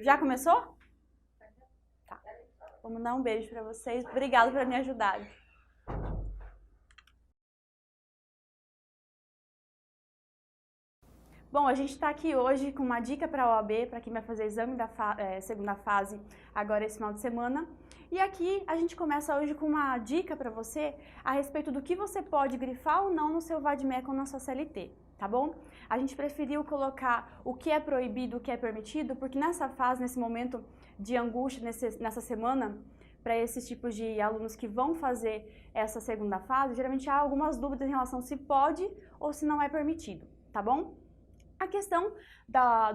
Já começou? Tá. Vou mandar um beijo para vocês. Obrigada por me ajudarem. Bom, a gente está aqui hoje com uma dica para a OAB, para quem vai fazer exame da segunda fase agora esse final de semana. E aqui a gente começa hoje com uma dica para você a respeito do que você pode grifar ou não no seu VADMEC ou na sua CLT, tá bom? A gente preferiu colocar o que é proibido, o que é permitido, porque nessa fase, nesse momento de angústia, nessa semana, para esses tipos de alunos que vão fazer essa segunda fase, geralmente há algumas dúvidas em relação se pode ou se não é permitido, tá bom? A questão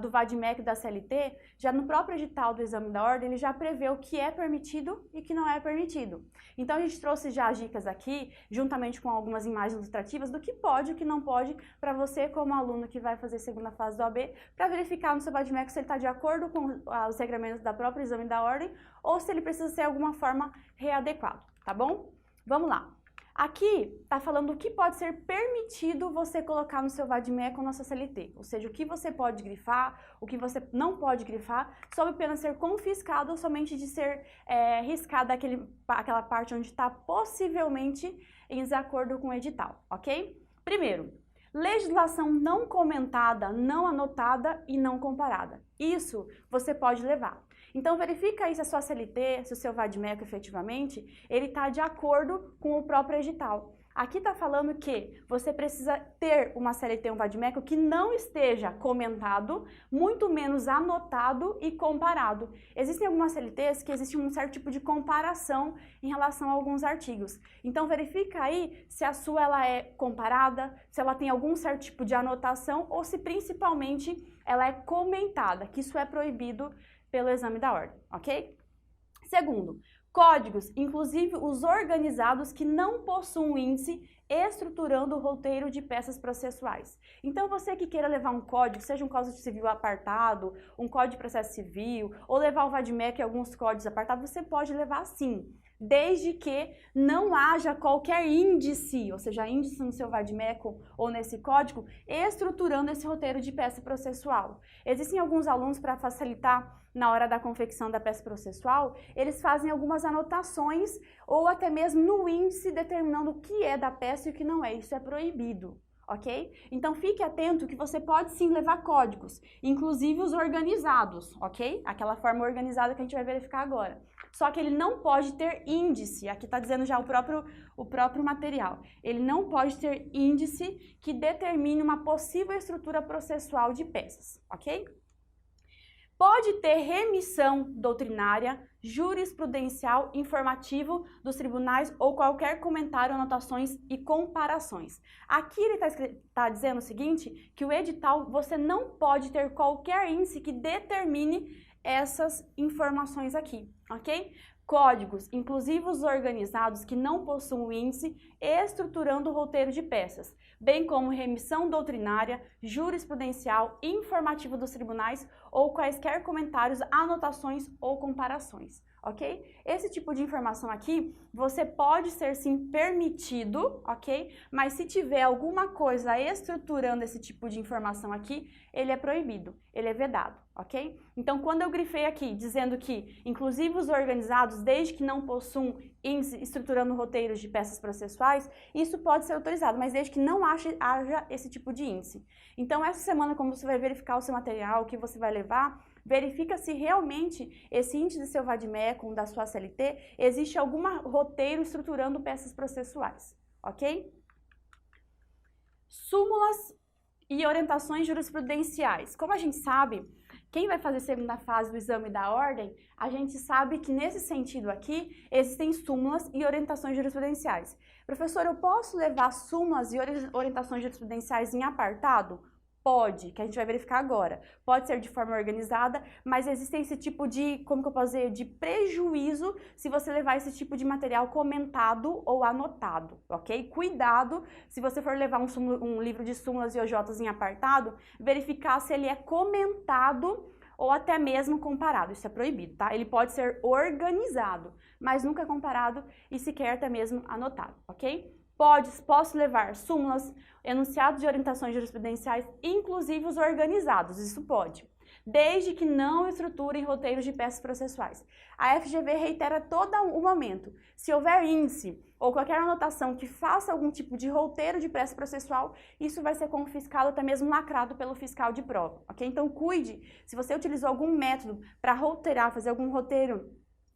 do VADMEC e da CLT, já no próprio edital do exame da ordem, ele já prevê o que é permitido e o que não é permitido. Então a gente trouxe já as dicas aqui, juntamente com algumas imagens ilustrativas do que pode e o que não pode, para você como aluno que vai fazer a segunda fase do OAB, para verificar no seu VADMEC se ele está de acordo com os regramentos da própria exame da ordem ou se ele precisa ser de alguma forma readequado, tá bom? Vamos lá. Aqui está falando o que pode ser permitido você colocar no seu VADMEC ou na sua CLT, ou seja, o que você pode grifar, o que você não pode grifar, sob pena de ser confiscado ou somente de ser riscada aquela parte onde está possivelmente em desacordo com o edital, ok? Primeiro, legislação não comentada, não anotada e não comparada. Isso você pode levar. Então verifica aí se a sua CLT, se o seu VADMEC efetivamente, ele está de acordo com o próprio edital. Aqui está falando que você precisa ter uma CLT, um VADMEC que não esteja comentado, muito menos anotado e comparado. Existem algumas CLTs que existe um certo tipo de comparação em relação a alguns artigos. Então verifica aí se a sua ela é comparada, se ela tem algum certo tipo de anotação ou se principalmente ela é comentada, que isso é proibido pelo exame da ordem, ok? Segundo, códigos, inclusive os organizados que não possuem índice estruturando o roteiro de peças processuais. Então você que queira levar um código, seja um código civil apartado, um código de processo civil, ou levar o VADMEC e alguns códigos apartados, você pode levar sim, desde que não haja qualquer índice, ou seja, índice no seu VADMEC ou nesse código, estruturando esse roteiro de peça processual. Existem alguns alunos, para facilitar na hora da confecção da peça processual, eles fazem algumas anotações ou até mesmo no índice determinando o que é da peça e o que não é. Isso é proibido, ok? Então fique atento que você pode sim levar códigos, inclusive os organizados, ok? Aquela forma organizada que a gente vai verificar agora. Só que ele não pode ter índice, aqui está dizendo já o próprio material. Ele não pode ter índice que determine uma possível estrutura processual de peças, ok? Pode ter remissão doutrinária, jurisprudencial, informativo dos tribunais ou qualquer comentário, anotações e comparações. Aqui ele está dizendo o seguinte, que o edital você não pode ter qualquer índice que determine essas informações aqui, ok? Códigos, inclusive os organizados que não possuem índice, estruturando o roteiro de peças, bem como remissão doutrinária, jurisprudencial, informativo dos tribunais ou quaisquer comentários, anotações ou comparações, ok? Esse tipo de informação aqui, você pode ser sim permitido, ok? Mas se tiver alguma coisa estruturando esse tipo de informação aqui, ele é proibido, ele é vedado, ok? Então, quando eu grifei aqui, dizendo que, inclusive os organizados, desde que não possuam índice estruturando roteiros de peças processuais, isso pode ser autorizado, mas desde que não haja esse tipo de índice. Então, essa semana, como você vai verificar o seu material, o que você vai levar, verifica se realmente esse índice do seu VADMEC ou da sua CLT, existe algum roteiro estruturando peças processuais, ok? Súmulas e orientações jurisprudenciais. Como a gente sabe, quem vai fazer a segunda fase do exame da ordem, a gente sabe que nesse sentido aqui, existem súmulas e orientações jurisprudenciais. Professor, eu posso levar súmulas e orientações jurisprudenciais em apartado? Pode, que a gente vai verificar agora. Pode ser de forma organizada, mas existe esse tipo de, como que eu posso dizer, de prejuízo se você levar esse tipo de material comentado ou anotado, ok? Cuidado, se você for levar um livro de súmulas e OJs em apartado, verificar se ele é comentado ou até mesmo comparado. Isso é proibido, tá? Ele pode ser organizado, mas nunca comparado e sequer até mesmo anotado, ok? Posso levar súmulas, enunciados de orientações jurisprudenciais, inclusive os organizados, isso pode. desde que não estruturem roteiros de peças processuais. A FGV reitera todo o momento. Se houver índice ou qualquer anotação que faça algum tipo de roteiro de peça processual, isso vai ser confiscado, até mesmo lacrado pelo fiscal de prova, ok? Então cuide, se você utilizou algum método para roteirar, fazer algum roteiro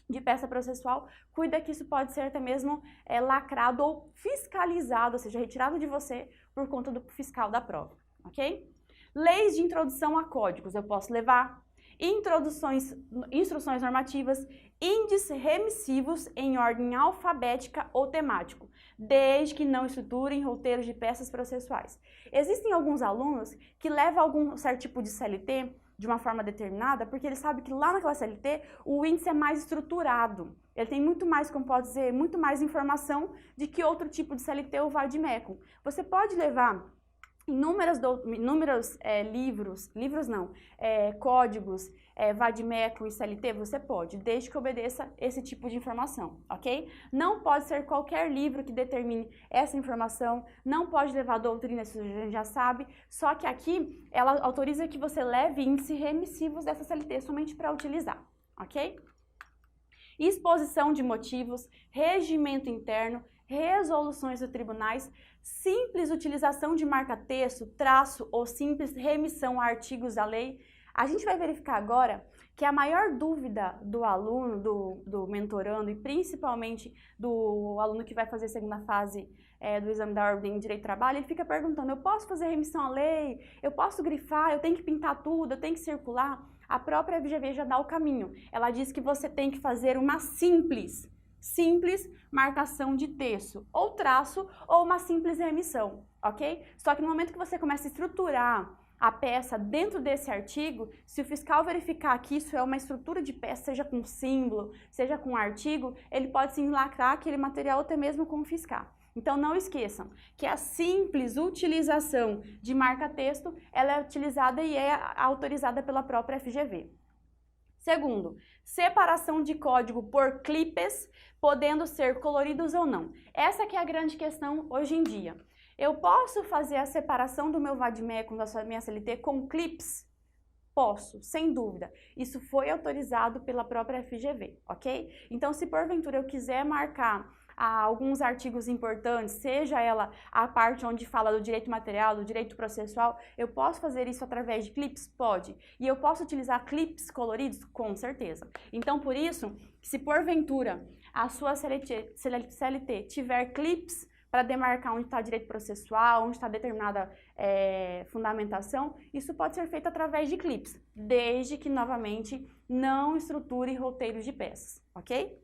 de peça processual, cuida que isso pode ser até mesmo lacrado ou fiscalizado, ou seja, retirado de você por conta do fiscal da prova, ok? Leis de introdução a códigos eu posso levar, instruções normativas, índices remissivos em ordem alfabética ou temático, desde que não estruturem roteiros de peças processuais. Existem alguns alunos que levam algum certo tipo de CLT de uma forma determinada, porque ele sabe que lá naquela CLT o índice é mais estruturado. Ele tem muito mais, como pode dizer, muito mais informação de que outro tipo de CLT ou VAD-MECUM. Você pode levar inúmeros códigos, VAD-MECUM e CLT, você pode, desde que obedeça esse tipo de informação, ok? Não pode ser qualquer livro que determine essa informação, não pode levar doutrina, isso a gente já sabe, só que aqui ela autoriza que você leve índices remissivos dessa CLT somente para utilizar, ok? Exposição de motivos, regimento interno, resoluções dos tribunais, simples utilização de marca-texto, traço ou simples remissão a artigos da lei. A gente vai verificar agora que a maior dúvida do aluno, do mentorando e principalmente do aluno que vai fazer a segunda fase do exame da ordem em Direito do Trabalho, ele fica perguntando, eu posso fazer remissão à lei? Eu posso grifar? Eu tenho que pintar tudo? Eu tenho que circular? A própria FGV já dá o caminho. Ela diz que você tem que fazer uma simples marcação de texto, ou traço, ou uma simples remissão, ok? Só que no momento que você começa a estruturar a peça dentro desse artigo, se o fiscal verificar que isso é uma estrutura de peça, seja com símbolo, seja com artigo, ele pode sim lacrar aquele material ou até mesmo confiscar. Então não esqueçam que a simples utilização de marca-texto, ela é utilizada e é autorizada pela própria FGV. Segundo, separação de código por clipes, podendo ser coloridos ou não. Essa que é a grande questão hoje em dia. Eu posso fazer a separação do meu VAD-MECUM, da minha CLT, com clips? Posso, sem dúvida. Isso foi autorizado pela própria FGV, ok? Então, se porventura eu quiser marcar alguns artigos importantes, seja ela a parte onde fala do direito material, do direito processual, eu posso fazer isso através de clips? Pode. E eu posso utilizar clips coloridos? Com certeza. Então, por isso, se porventura a sua CLT tiver clips para demarcar onde está direito processual, onde está determinada fundamentação, isso pode ser feito através de clips, desde que, novamente, não estruture roteiros de peças, ok?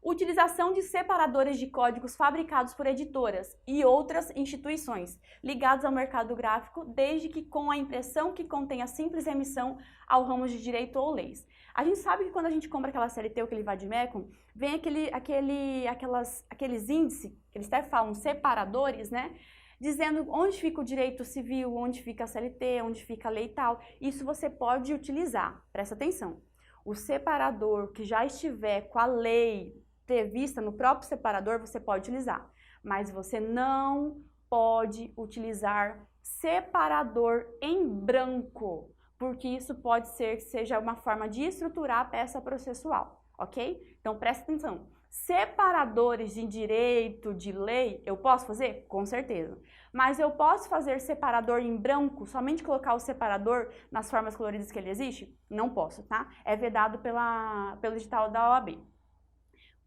Utilização de separadores de códigos fabricados por editoras e outras instituições ligadas ao mercado gráfico, desde que com a impressão que contenha simples remissão ao ramo de direito ou leis. A gente sabe que quando a gente compra aquela CLT ou aquele VAD-MECUM, vem aqueles índices, que eles até falam separadores, né? Dizendo onde fica o direito civil, onde fica a CLT, onde fica a lei e tal. Isso você pode utilizar, presta atenção. O separador que já estiver com a lei prevista no próprio separador, você pode utilizar, mas você não pode utilizar separador em branco, porque isso pode ser que seja uma forma de estruturar a peça processual, ok? Então presta atenção. Separadores de direito, de lei, eu posso fazer? Com certeza. Mas eu posso fazer separador em branco, somente colocar o separador nas formas coloridas que ele existe? Não posso, tá? É vedado pelo edital da OAB.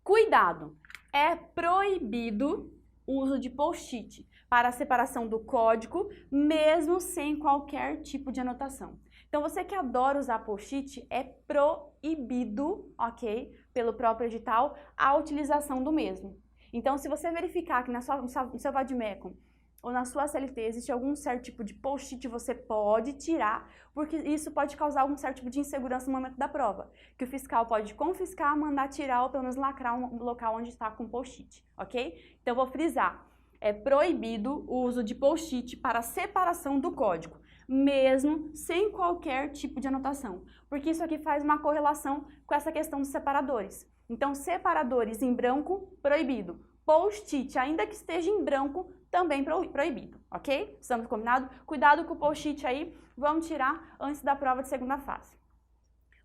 Cuidado! É proibido o uso de post-it para a separação do código, mesmo sem qualquer tipo de anotação. Então, você que adora usar post-it, é proibido, ok, pelo próprio edital, a utilização do mesmo. Então, se você verificar que no seu VAD-MECUM ou na sua CLT existe algum certo tipo de post-it, você pode tirar, porque isso pode causar algum certo tipo de insegurança no momento da prova, que o fiscal pode confiscar, mandar tirar ou pelo menos lacrar um local onde está com post-it, ok? Então, eu vou frisar, é proibido o uso de post-it para separação do código, mesmo sem qualquer tipo de anotação, porque isso aqui faz uma correlação com essa questão dos separadores. Então, separadores em branco, proibido. Post-it, ainda que esteja em branco, também proibido, ok? Estamos combinados? Cuidado com o post-it aí, vamos tirar antes da prova de segunda fase.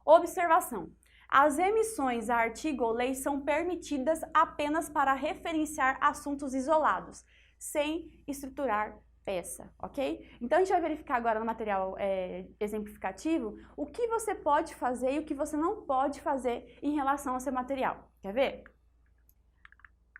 Observação. As remissões a artigo ou lei são permitidas apenas para referenciar assuntos isolados, sem estruturar peça, ok? Então, a gente vai verificar agora no material exemplificativo o que você pode fazer e o que você não pode fazer em relação ao seu material. Quer ver?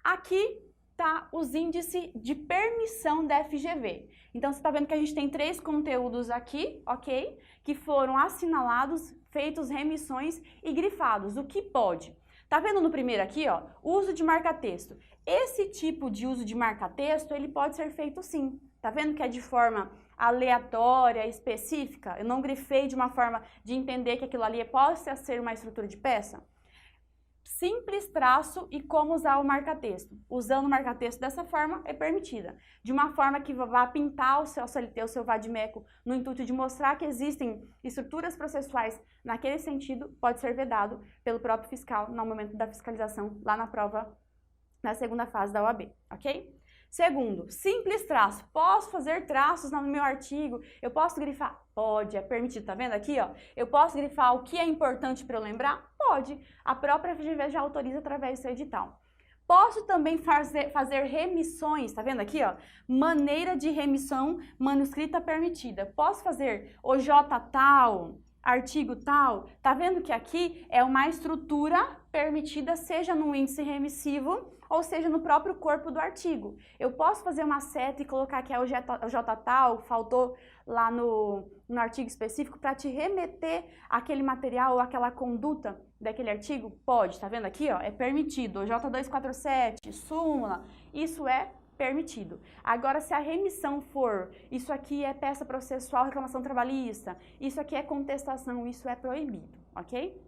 Aqui tá os índices de permissão da FGV. Então, você está vendo que a gente tem 3 conteúdos aqui, ok? Que foram assinalados, feitos remissões e grifados. O que pode? Tá vendo no primeiro aqui, ó? Uso de marca-texto. Esse tipo de uso de marca-texto, ele pode ser feito sim. Tá vendo que é de forma aleatória, específica? Eu não grifei de uma forma de entender que aquilo ali possa ser uma estrutura de peça. Simples traço e como usar o marca-texto. Usando o marca-texto dessa forma é permitida. De uma forma que vá pintar o seu CLT, o seu vadimeco, no intuito de mostrar que existem estruturas processuais naquele sentido, pode ser vedado pelo próprio fiscal no momento da fiscalização lá na prova, na segunda fase da OAB, ok? Segundo, simples traço. Posso fazer traços no meu artigo? Eu posso grifar? Pode, é permitido. Tá vendo aqui, ó? Eu posso grifar o que é importante para eu lembrar? Pode. A própria FGV já autoriza através do seu edital. Posso também fazer remissões, tá vendo aqui, ó? Maneira de remissão manuscrita permitida. Posso fazer OJ tal, artigo tal. Tá vendo que aqui é uma estrutura permitida, seja no índice remissivo ou seja no próprio corpo do artigo. Eu posso fazer uma seta e colocar que é o J tal, faltou lá no artigo específico para te remeter aquele material ou aquela conduta daquele artigo? Pode, tá vendo aqui, ó? É permitido. O J247, súmula, isso é permitido. Agora, se a remissão for, isso aqui é peça processual, reclamação trabalhista, isso aqui é contestação, isso é proibido, ok?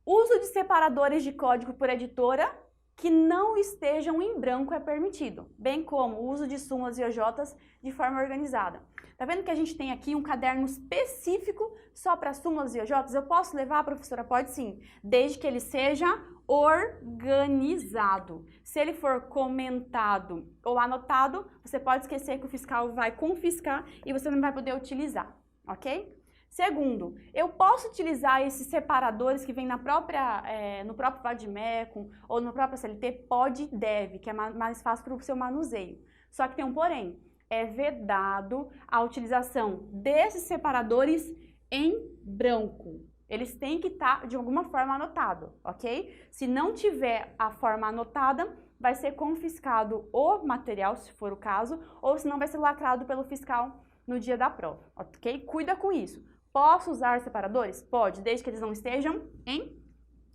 Uso de separadores de código por editora que não estejam em branco é permitido, bem como o uso de súmulas e OJs de forma organizada. Tá vendo que a gente tem aqui um caderno específico só para súmulas e OJs? Eu posso levar, professora? Pode sim, desde que ele seja organizado. Se ele for comentado ou anotado, você pode esquecer que o fiscal vai confiscar e você não vai poder utilizar, ok? Segundo, eu posso utilizar esses separadores que vêm no próprio vadimeco ou no próprio CLT? Pode e deve, que é mais fácil para o seu manuseio. Só que tem um porém, é vedado a utilização desses separadores em branco. Eles têm que estar de alguma forma anotado, ok? Se não tiver a forma anotada, vai ser confiscado o material, se for o caso, ou senão vai ser lacrado pelo fiscal no dia da prova, ok? Cuida com isso. Posso usar separadores? Pode, desde que eles não estejam em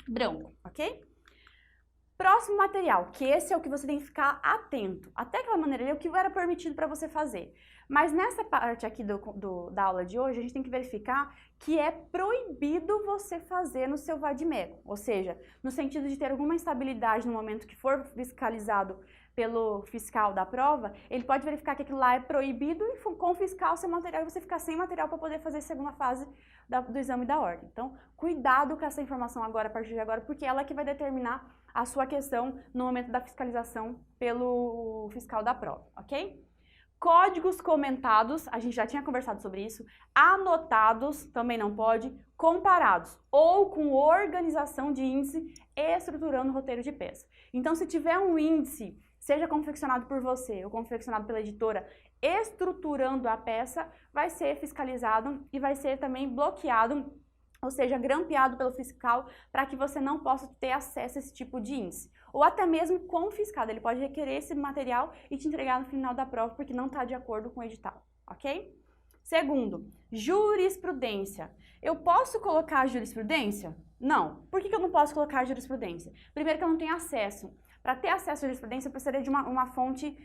branco, ok? Próximo material, que esse é o que você tem que ficar atento. Até aquela maneira ali, o que era permitido para você fazer. Mas nessa parte aqui da aula de hoje, a gente tem que verificar que é proibido você fazer no seu vadimeco. Ou seja, no sentido de ter alguma instabilidade no momento que for fiscalizado pelo fiscal da prova, ele pode verificar que aquilo lá é proibido e confiscar o seu material e você ficar sem material para poder fazer a segunda fase do exame da ordem. Então, cuidado com essa informação agora, a partir de agora, porque ela é que vai determinar a sua questão no momento da fiscalização pelo fiscal da prova, ok? Códigos comentados, a gente já tinha conversado sobre isso, anotados, também não pode, comparados, ou com organização de índice estruturando o roteiro de peça. Então, se tiver um índice, seja confeccionado por você ou confeccionado pela editora, estruturando a peça, vai ser fiscalizado e vai ser também bloqueado, ou seja, grampeado pelo fiscal para que você não possa ter acesso a esse tipo de índice. Ou até mesmo confiscado, ele pode requerer esse material e te entregar no final da prova porque não está de acordo com o edital, ok? Segundo, jurisprudência. Eu posso colocar jurisprudência? Não. Por que eu não posso colocar jurisprudência? Primeiro que eu não tenho acesso. Para ter acesso à jurisprudência, eu precisaria de uma fonte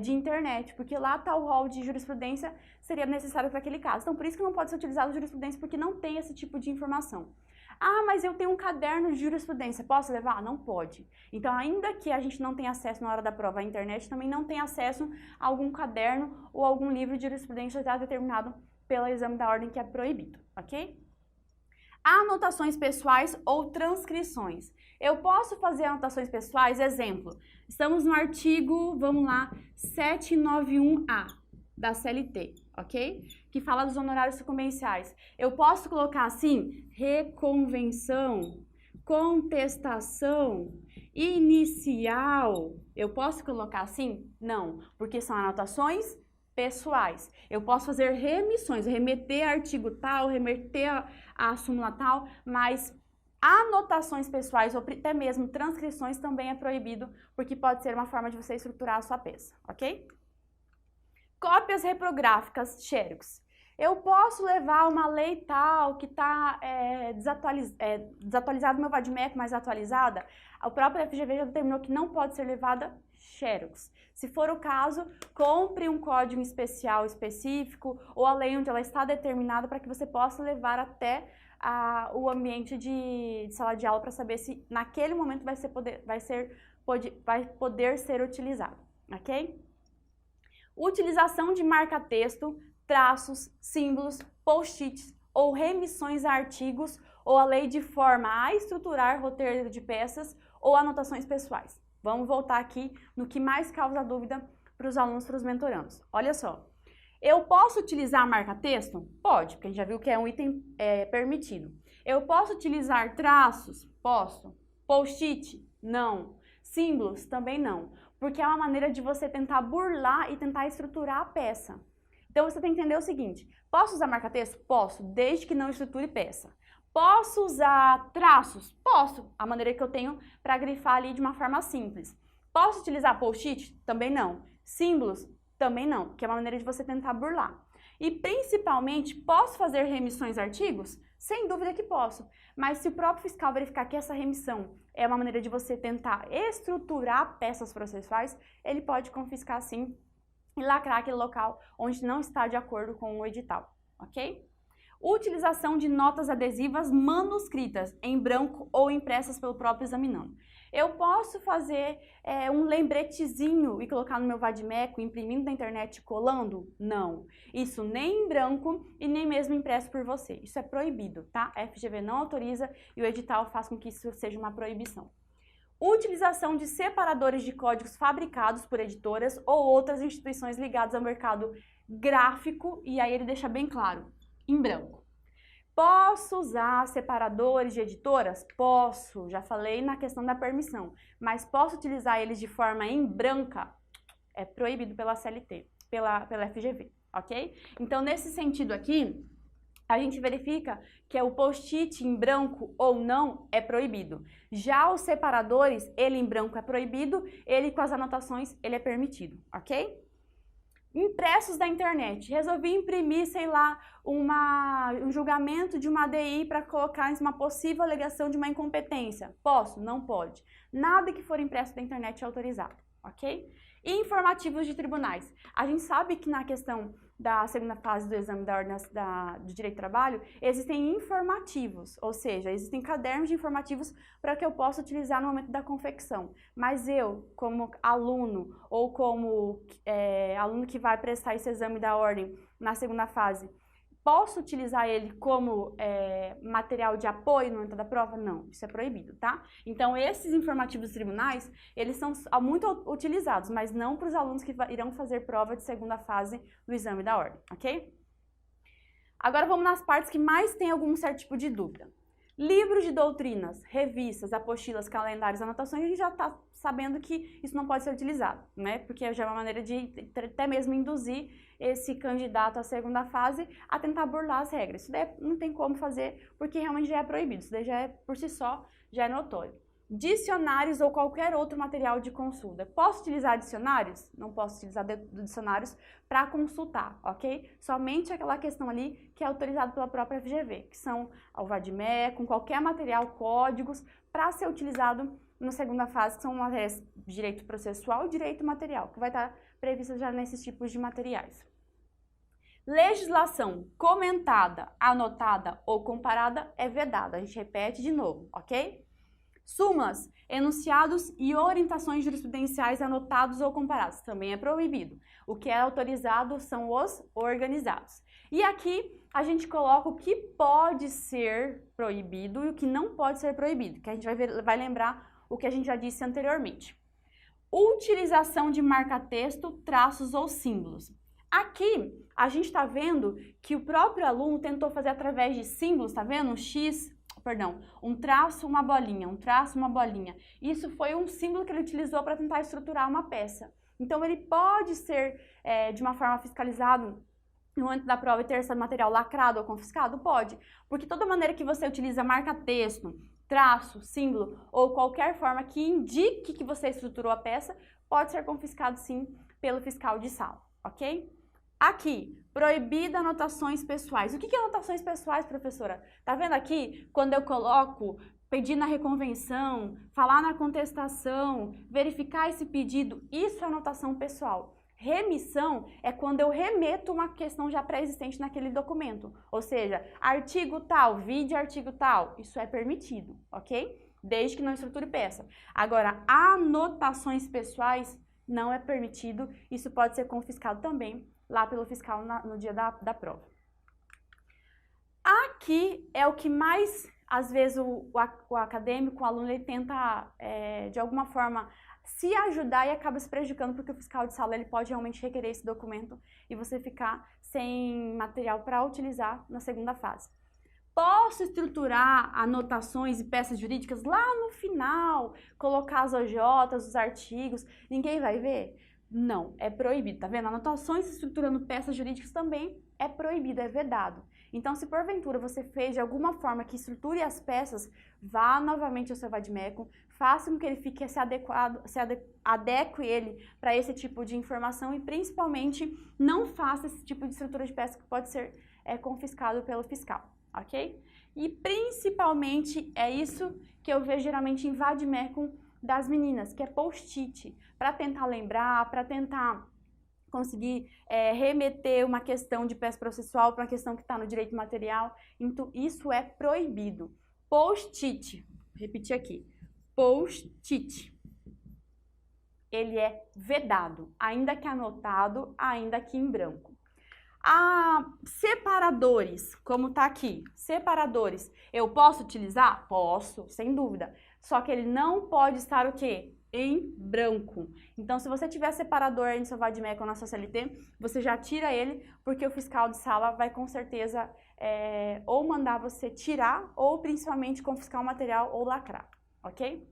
de internet, porque lá está o rol de jurisprudência, seria necessário para aquele caso. Então, por isso que não pode ser utilizado jurisprudência, porque não tem esse tipo de informação. Ah, mas eu tenho um caderno de jurisprudência, posso levar? Não pode. Então, ainda que a gente não tenha acesso na hora da prova à internet, também não tem acesso a algum caderno ou algum livro de jurisprudência já determinado pelo exame da ordem que é proibido, ok? Anotações pessoais ou transcrições. Eu posso fazer anotações pessoais, exemplo, estamos no artigo, vamos lá, 791A da CLT, ok? Que fala dos honorários sucumbenciais. Eu posso colocar assim, reconvenção, contestação, inicial. Eu posso colocar assim? Não, porque são anotações pessoais. Eu posso fazer remissões, remeter a artigo tal, remeter a súmula tal, mas anotações pessoais ou até mesmo transcrições também é proibido, porque pode ser uma forma de você estruturar a sua peça, ok? Cópias reprográficas, xerox. Eu posso levar uma lei tal que está desatualizada, meu VADMEC mais atualizada, o próprio FGV já determinou que não pode ser levada xerox. Se for o caso, compre um código especial específico ou a lei onde ela está determinada para que você possa levar até o ambiente de sala de aula para saber se naquele momento vai poder ser utilizado, ok? Utilização de marca-texto, traços, símbolos, post-its ou remissões a artigos ou a lei de forma a estruturar roteiro de peças ou anotações pessoais. Vamos voltar aqui no que mais causa dúvida para os alunos, para os mentorandos. Olha só, eu posso utilizar marca-texto? Pode, porque a gente já viu que é um item permitido. Eu posso utilizar traços? Posso. Post-it? Não. Símbolos? Também não. Porque é uma maneira de você tentar burlar e tentar estruturar a peça. Então você tem que entender o seguinte, posso usar marca-texto? Posso, desde que não estruture peça. Posso usar traços? Posso, a maneira que eu tenho para grifar ali de uma forma simples. Posso utilizar post-it? Também não. Símbolos? Também não, que é uma maneira de você tentar burlar. E principalmente, posso fazer remissões a artigos? Sem dúvida que posso, mas se o próprio fiscal verificar que essa remissão é uma maneira de você tentar estruturar peças processuais, ele pode confiscar sim e lacrar aquele local onde não está de acordo com o edital, ok? Utilização de notas adesivas manuscritas em branco ou impressas pelo próprio examinando. Eu posso fazer um lembretezinho e colocar no meu VADMEC, imprimindo na internet e colando? Não. Isso nem em branco e nem mesmo impresso por você. Isso é proibido, tá? A FGV não autoriza e o edital faz com que isso seja uma proibição. Utilização de separadores de códigos fabricados por editoras ou outras instituições ligadas ao mercado gráfico, e aí ele deixa bem claro, em branco. Posso usar separadores de editoras? Posso, já falei na questão da permissão, mas posso utilizar eles de forma em branca? É proibido pela CLT, pela FGV, ok? Então, nesse sentido aqui, a gente verifica que o post-it em branco ou não é proibido. Já os separadores, ele em branco é proibido, ele com as anotações, ele é permitido, ok? Impressos da internet. Resolvi imprimir, sei lá, um julgamento de uma ADI para colocar em uma possível alegação de uma incompetência. Posso? Não pode. Nada que for impresso da internet é autorizado, ok? E informativos de tribunais. A gente sabe que na questão da segunda fase do exame da ordem do direito do trabalho, existem informativos, ou seja, existem cadernos de informativos para que eu possa utilizar no momento da confecção. Mas eu, como aluno ou como aluno que vai prestar esse exame da ordem na segunda fase, posso utilizar ele como material de apoio no momento da prova? Não, isso é proibido, tá? Então, esses informativos dos tribunais, eles são muito utilizados, mas não para os alunos que irão fazer prova de segunda fase do exame da ordem, ok? Agora vamos nas partes que mais tem algum certo tipo de dúvida. Livros de doutrinas, revistas, apostilas, calendários, anotações, a gente já está sabendo que isso não pode ser utilizado, né? Porque já é uma maneira de até mesmo induzir esse candidato à segunda fase a tentar burlar as regras. Isso daí não tem como fazer, porque realmente já é proibido. Isso daí já é, por si só, já é notório. Dicionários ou qualquer outro material de consulta. Posso utilizar dicionários? Não posso utilizar dicionários para consultar, ok? Somente aquela questão ali que é autorizada pela própria FGV, que são o VADMEC, com qualquer material, códigos, para ser utilizado na segunda fase, que são matérias de direito processual e direito material, que vai estar prevista já nesses tipos de materiais. Legislação comentada, anotada ou comparada é vedada. A gente repete de novo, ok? Súmulas, enunciados e orientações jurisprudenciais anotados ou comparados também é proibido. O que é autorizado são os organizados. E aqui a gente coloca o que pode ser proibido e o que não pode ser proibido, que a gente vai lembrar o que a gente já disse anteriormente. Utilização de marca-texto, traços ou símbolos. Aqui, a gente está vendo que o próprio aluno tentou fazer através de símbolos, tá vendo? Um traço, uma bolinha, um traço, uma bolinha. Isso foi um símbolo que ele utilizou para tentar estruturar uma peça. Então, ele pode ser, de uma forma fiscalizada, no momento da prova e ter esse material lacrado ou confiscado? Pode, porque toda maneira que você utiliza marca-texto, traço, símbolo ou qualquer forma que indique que você estruturou a peça, pode ser confiscado sim pelo fiscal de sala, ok? Aqui, proibida anotações pessoais. O que é anotações pessoais, professora? Tá vendo aqui, quando eu coloco pedir na reconvenção, falar na contestação, verificar esse pedido, isso é anotação pessoal. Remissão é quando eu remeto uma questão já pré-existente naquele documento, ou seja, artigo tal, vide artigo tal, isso é permitido, ok? Desde que não estruture peça. Agora, anotações pessoais não é permitido, isso pode ser confiscado também lá pelo fiscal no dia da prova. Aqui é o que mais, às vezes, o acadêmico, o aluno, ele tenta, de alguma forma, se ajudar e acaba se prejudicando, porque o fiscal de sala ele pode realmente requerer esse documento e você ficar sem material para utilizar na segunda fase. Posso estruturar anotações e peças jurídicas lá no final, colocar as OJs, os artigos, ninguém vai ver? Não, é proibido, tá vendo? Anotações estruturando peças jurídicas também é proibido, é vedado. Então, se porventura você fez de alguma forma que estruture as peças, vá novamente ao seu vademecum, faça com que ele fique adeque ele para esse tipo de informação e principalmente não faça esse tipo de estrutura de peça que pode ser confiscado pelo fiscal, ok? E principalmente é isso que eu vejo geralmente em vademecum das meninas, que é post-it, para tentar lembrar, para tentar conseguir remeter uma questão de peça processual para uma questão que está no direito material. Então, isso é proibido. Post-it, repetir aqui, post-it, ele é vedado, ainda que anotado, ainda que em branco. Separadores, como está aqui, separadores, eu posso utilizar? Posso, sem dúvida, só que ele não pode estar o quê? Em branco. Então, se você tiver separador aí no seu vademecum ou na sua CLT, você já tira ele, porque o fiscal de sala vai com certeza ou mandar você tirar, ou principalmente confiscar o material ou lacrar, ok?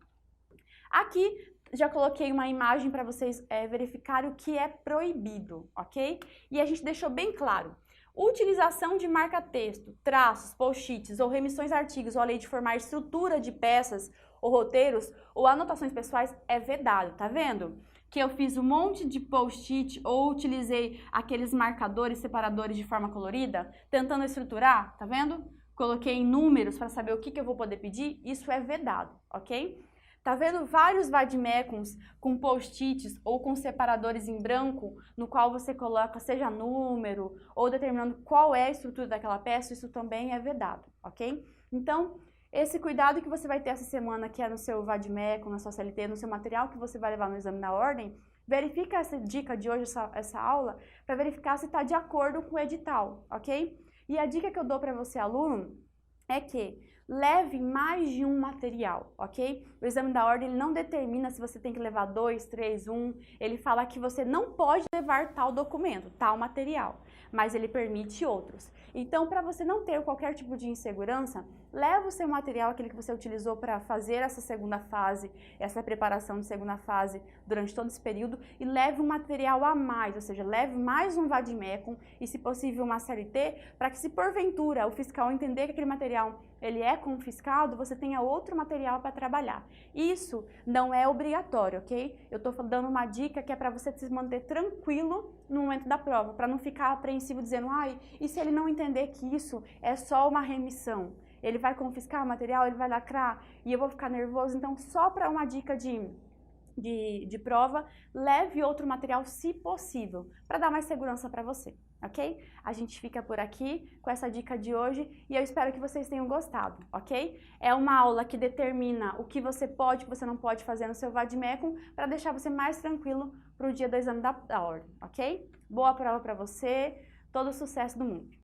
Aqui, já coloquei uma imagem para vocês verificarem o que é proibido, ok? E a gente deixou bem claro. Utilização de marca-texto, traços, post-its ou remissões de artigos ou a lei de formar estrutura de peças ou roteiros ou anotações pessoais é vedado, tá vendo? Que eu fiz um monte de post-it ou utilizei aqueles marcadores, separadores de forma colorida, tentando estruturar, tá vendo? Coloquei números para saber o que eu vou poder pedir, isso é vedado, ok? Tá vendo vários vademecums com post-its ou com separadores em branco, no qual você coloca seja número ou determinando qual é a estrutura daquela peça, isso também é vedado, ok? Então, esse cuidado que você vai ter essa semana, que é no seu vademecum, na sua CLT, no seu material que você vai levar no exame da ordem, verifica essa dica de hoje, essa aula, para verificar se está de acordo com o edital, ok? E a dica que eu dou para você, aluno, é que leve mais de um material, ok? O exame da ordem ele não determina se você tem que levar 2, 3, 1. Ele fala que você não pode levar tal documento, tal material, mas ele permite outros. Então, para você não ter qualquer tipo de insegurança, leve o seu material, aquele que você utilizou para fazer essa segunda fase, essa preparação de segunda fase durante todo esse período, e leve um material a mais, ou seja, leve mais um vademecum e, se possível, uma CLT, para que, se porventura o fiscal entender que aquele material ele é confiscado, você tenha outro material para trabalhar. Isso não é obrigatório, ok? Eu estou dando uma dica que é para você se manter tranquilo no momento da prova, para não ficar apreensivo dizendo, ai, e se ele não entender que isso é só uma remissão? Ele vai confiscar o material, ele vai lacrar e eu vou ficar nervoso? Então, só para uma dica de prova, leve outro material se possível, para dar mais segurança para você, ok? A gente fica por aqui com essa dica de hoje e eu espero que vocês tenham gostado, ok? É uma aula que determina o que você pode e o que você não pode fazer no seu vademecum para deixar você mais tranquilo para o dia do exame da ordem, ok? Boa prova para você, todo o sucesso do mundo!